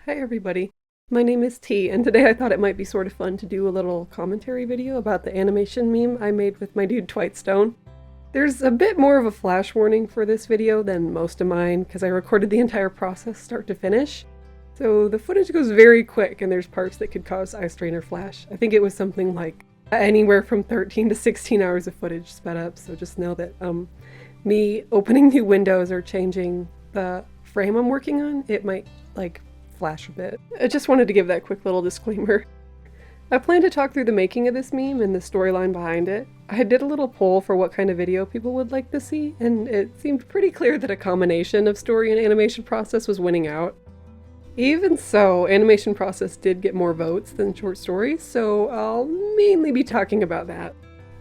Hi everybody, my name is T, and today I thought it might be sort of fun to do a little commentary video about the animation meme I made with my dude Twightstone. There's a bit more of a flash warning for this video than most of mine, because I recorded the entire process start to finish. So the footage goes very quick, and there's parts that could cause eye strain or flash. I think it was something like anywhere from 13 to 16 hours of footage sped up, so just know that me opening new windows or changing the frame I'm working on, it might flash a bit. I just wanted to give that quick little disclaimer. I plan to talk through the making of this meme and the storyline behind it. I did a little poll for what kind of video people would like to see, and it seemed pretty clear that a combination of story and animation process was winning out. Even so, animation process did get more votes than short stories, so I'll mainly be talking about that.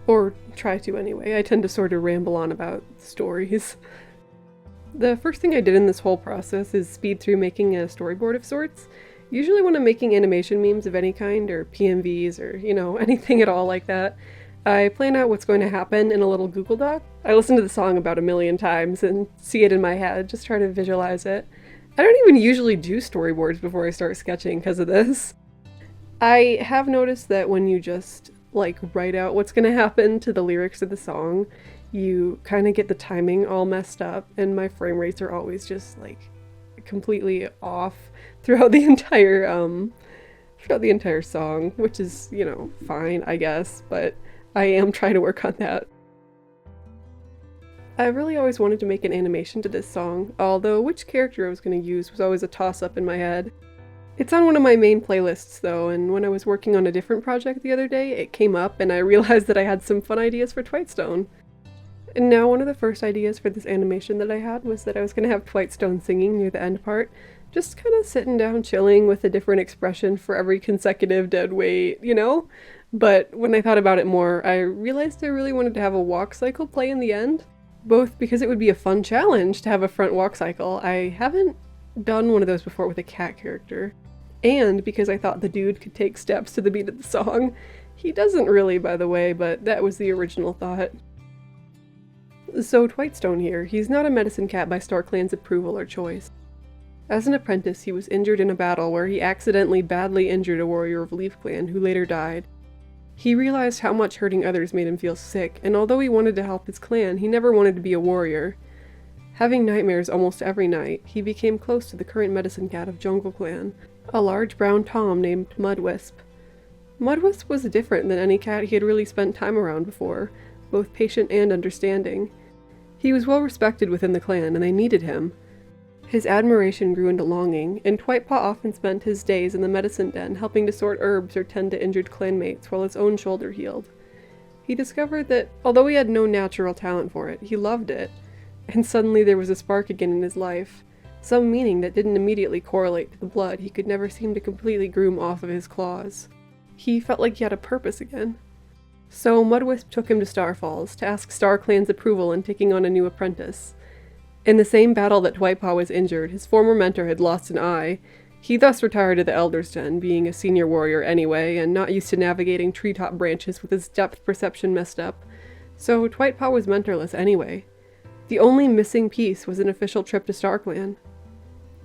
Or try to anyway. I tend to sort of ramble on about stories. The first thing I did in this whole process is speed through making a storyboard of sorts. Usually when I'm making animation memes of any kind, or PMVs, or, anything at all like that, I plan out what's going to happen in a little Google Doc. I listen to the song about a million times and see it in my head, just try to visualize it. I don't even usually do storyboards before I start sketching because of this. I have noticed that when you just, write out what's going to happen to the lyrics of the song, you kind of get the timing all messed up, and my frame rates are always just completely off throughout the entire song, which is, fine, I guess, but I am trying to work on that. I really always wanted to make an animation to this song, although which character I was going to use was always a toss-up in my head. It's on one of my main playlists though, and when I was working on a different project the other day, it came up and I realized that I had some fun ideas for Twightstone. And now one of the first ideas for this animation that I had was that I was going to have Twightstone singing near the end part, just kind of sitting down chilling with a different expression for every consecutive dead weight, But when I thought about it more, I realized I really wanted to have a walk cycle play in the end, both because it would be a fun challenge to have a front walk cycle. I haven't done one of those before with a cat character, and because I thought the dude could take steps to the beat of the song. He doesn't really, by the way, but that was the original thought. So Twightstone here, he's not a medicine cat by StarClan's approval or choice. As an apprentice, he was injured in a battle where he accidentally badly injured a warrior of Leaf Clan who later died. He realized how much hurting others made him feel sick, and although he wanted to help his clan, he never wanted to be a warrior. Having nightmares almost every night, he became close to the current medicine cat of Jungle Clan, a large brown tom named Mudwisp. Mudwisp was different than any cat he had really spent time around before, both patient and understanding. He was well respected within the clan, and they needed him. His admiration grew into longing, and Twightpaw often spent his days in the medicine den helping to sort herbs or tend to injured clanmates while his own shoulder healed. He discovered that, although he had no natural talent for it, he loved it, and suddenly there was a spark again in his life, some meaning that didn't immediately correlate to the blood he could never seem to completely groom off of his claws. He felt like he had a purpose again. So Mudwisp took him to Starfalls to ask StarClan's approval in taking on a new apprentice. In the same battle that Twightpaw was injured, his former mentor had lost an eye. He thus retired to the Elder's Den, being a senior warrior anyway, and not used to navigating treetop branches with his depth perception messed up. So Twightpaw was mentorless anyway. The only missing piece was an official trip to StarClan.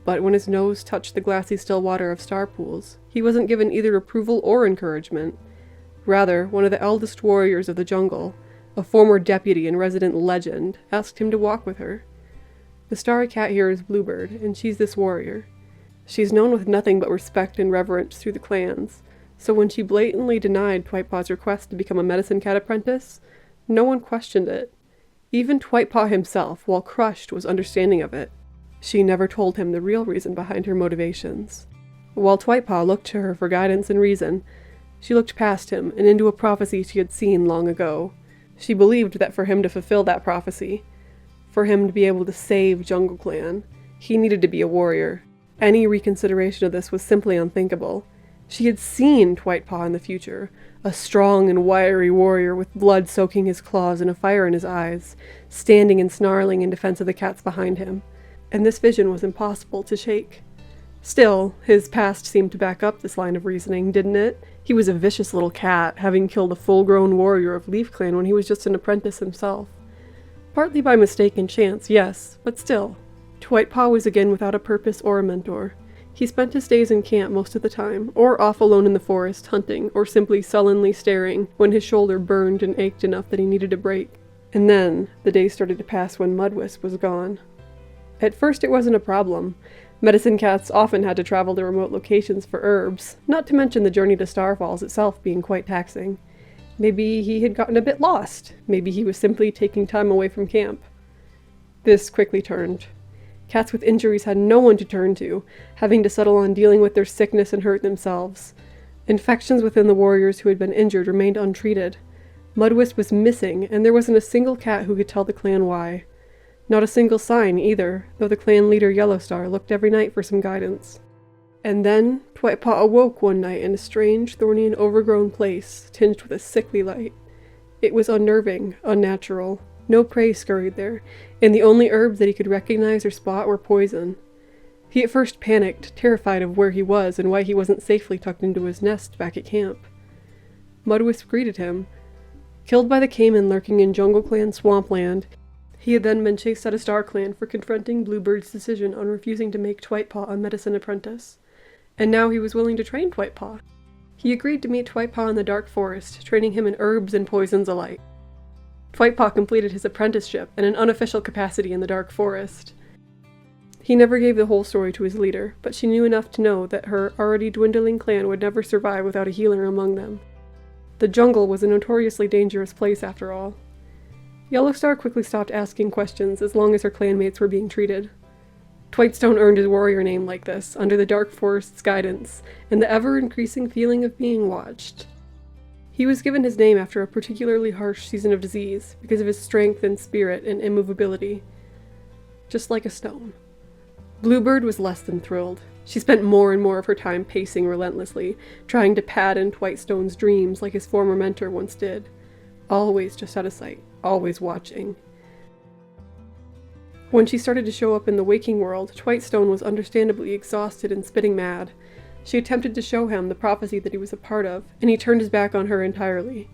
But when his nose touched the glassy still water of Star Pools, he wasn't given either approval or encouragement. Rather, one of the eldest warriors of the jungle, a former deputy and resident legend, asked him to walk with her. The starry cat here is Bluebird, and she's this warrior. She's known with nothing but respect and reverence through the clans, so when she blatantly denied Twightpaw's request to become a medicine cat apprentice, no one questioned it. Even Twightpaw himself, while crushed, was understanding of it. She never told him the real reason behind her motivations. While Twightpaw looked to her for guidance and reason, she looked past him and into a prophecy she had seen long ago. She believed that for him to fulfill that prophecy, for him to be able to save Jungle Clan, he needed to be a warrior. Any reconsideration of this was simply unthinkable. She had seen Twightpaw in the future, a strong and wiry warrior with blood soaking his claws and a fire in his eyes, standing and snarling in defense of the cats behind him, and this vision was impossible to shake. Still, his past seemed to back up this line of reasoning, didn't it? He was a vicious little cat, having killed a full-grown warrior of Leaf Clan when he was just an apprentice himself. Partly by mistake and chance, yes, but still. Twightpaw was again without a purpose or a mentor. He spent his days in camp most of the time, or off alone in the forest, hunting, or simply sullenly staring when his shoulder burned and ached enough that he needed a break. And then, the days started to pass when Mudwisp was gone. At first it wasn't a problem. Medicine cats often had to travel to remote locations for herbs, not to mention the journey to Star Falls itself being quite taxing. Maybe he had gotten a bit lost. Maybe he was simply taking time away from camp. This quickly turned. Cats with injuries had no one to turn to, having to settle on dealing with their sickness and hurt themselves. Infections within the warriors who had been injured remained untreated. Mudwisp was missing, and there wasn't a single cat who could tell the clan why. Not a single sign, either, though the clan leader Yellowstar looked every night for some guidance. And then, Twightpaw awoke one night in a strange, thorny, and overgrown place, tinged with a sickly light. It was unnerving, unnatural. No prey scurried there, and the only herbs that he could recognize or spot were poison. He at first panicked, terrified of where he was and why he wasn't safely tucked into his nest back at camp. Mudwisp greeted him. Killed by the Cayman lurking in Jungle Clan swampland, he had then been chased out of Star Clan for confronting Bluebird's decision on refusing to make Twightpaw a medicine apprentice. And now he was willing to train Twightpaw. He agreed to meet Twightpaw in the dark forest, training him in herbs and poisons alike. Twightpaw completed his apprenticeship in an unofficial capacity in the dark forest. He never gave the whole story to his leader, but she knew enough to know that her already dwindling clan would never survive without a healer among them. The jungle was a notoriously dangerous place after all. Yellowstar quickly stopped asking questions as long as her clanmates were being treated. Twightstone earned his warrior name like this, under the dark forest's guidance, and the ever-increasing feeling of being watched. He was given his name after a particularly harsh season of disease, because of his strength and spirit and immovability. Just like a stone. Bluebird was less than thrilled. She spent more and more of her time pacing relentlessly, trying to pad in Twightstone's dreams like his former mentor once did. Always just out of sight, always watching. When she started to show up in the waking world, Twightstone was understandably exhausted and spitting mad. She attempted to show him the prophecy that he was a part of, and he turned his back on her entirely.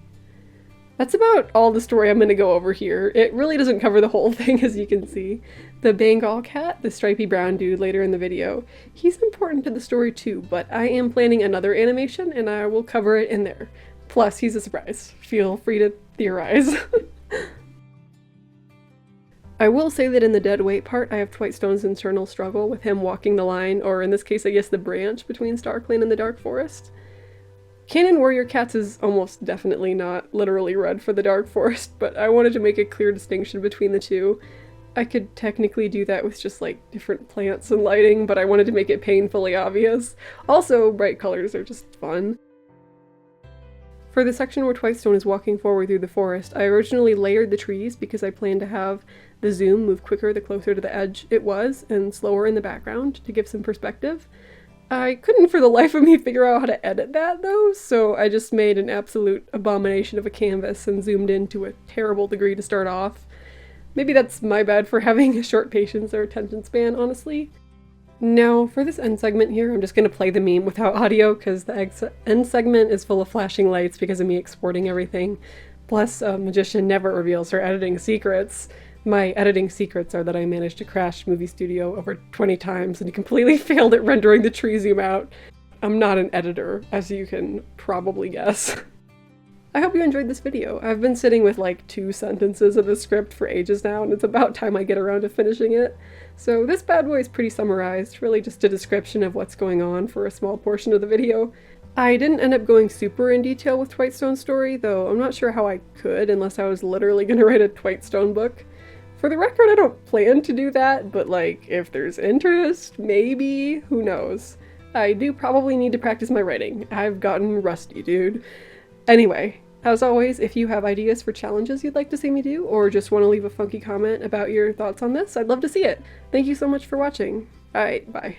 That's about all the story I'm going to go over here. It really doesn't cover the whole thing, as you can see. The Bengal cat, the stripy brown dude later in the video, he's important to the story too, but I am planning another animation and I will cover it in there. Plus, he's a surprise. Feel free to theorize. I will say that in the dead weight part, I have Twightstone's internal struggle with him walking the line, or in this case, I guess the branch between StarClan and the Dark Forest. Canon Warrior Cats is almost definitely not literally red for the Dark Forest, but I wanted to make a clear distinction between the two. I could technically do that with just like different plants and lighting, but I wanted to make it painfully obvious. Also, bright colors are just fun. For the section where Twightstone is walking forward through the forest, I originally layered the trees because I planned to have the zoom move quicker the closer to the edge it was, and slower in the background to give some perspective. I couldn't for the life of me figure out how to edit that though, so I just made an absolute abomination of a canvas and zoomed in to a terrible degree to start off. Maybe that's my bad for having a short patience or attention span, honestly. Now, for this end segment here, I'm just going to play the meme without audio because the end segment is full of flashing lights because of me exporting everything. Plus, a magician never reveals her editing secrets. My editing secrets are that I managed to crash Movie Studio over 20 times and completely failed at rendering the tree zoom out. I'm not an editor, as you can probably guess. I hope you enjoyed this video. I've been sitting with like 2 sentences of the script for ages now, and it's about time I get around to finishing it. So this bad boy is pretty summarized, really just a description of what's going on for a small portion of the video. I didn't end up going super in detail with Twightstone's story, though I'm not sure how I could unless I was literally gonna write a Twightstone book. For the record, I don't plan to do that, but like, if there's interest, maybe, who knows. I do probably need to practice my writing. I've gotten rusty, dude. Anyway, as always, if you have ideas for challenges you'd like to see me do, or just want to leave a funky comment about your thoughts on this, I'd love to see it. Thank you so much for watching. Alright, bye.